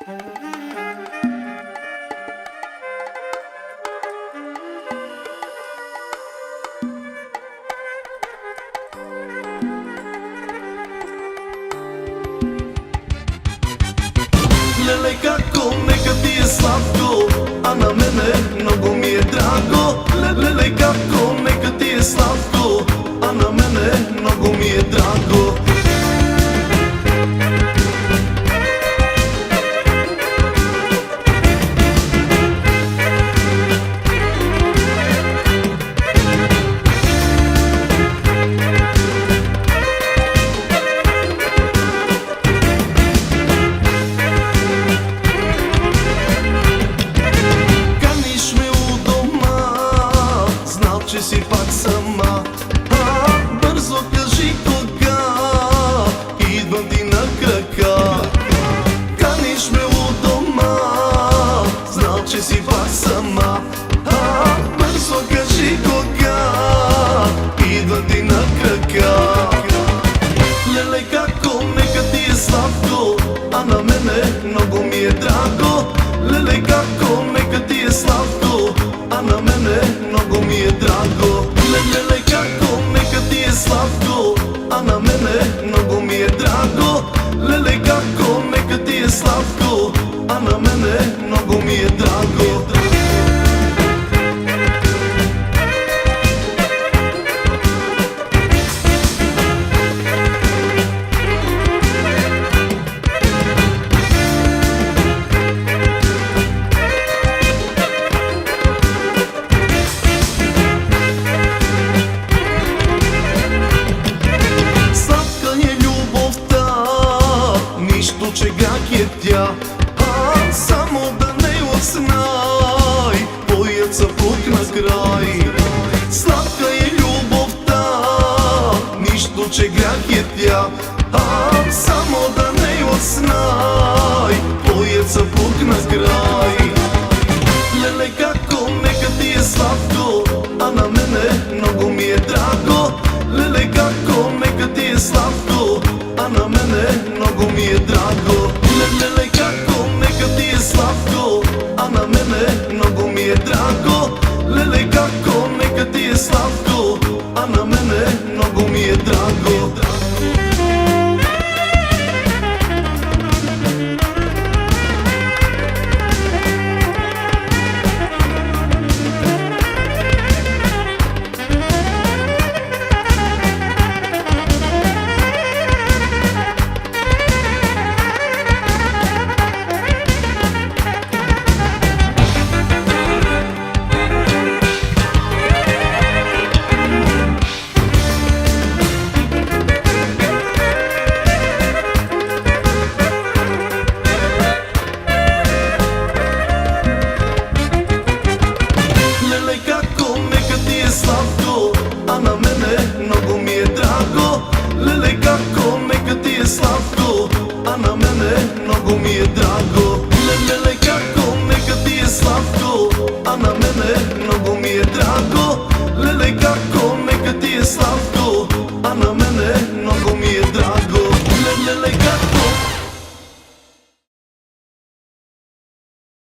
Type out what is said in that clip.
Lele kako neka ti je slatko, a na mene mnogo mi je drago. Lele kako neka ti je slatko, a na mene mnogo mi je drago. Че си пак сама, бързо кажи кога идвам ти на крака. Каниш ме у дома, знал, че си пак сама, бързо кажи кога идвам ти на крака. Леле како нека ти е сладко, а на мене много ми е драго. Леле како нека ти е сладко, а на мене много ми е драго. Леле како нека ти е сладко, а на мене много ми е драго. Леле како нека ти е сладко, а на мене много ми е драго. Че гак е тя, само да не оснай, поят са пук на край. Сладка е любовта, нищо че грях е тя, само да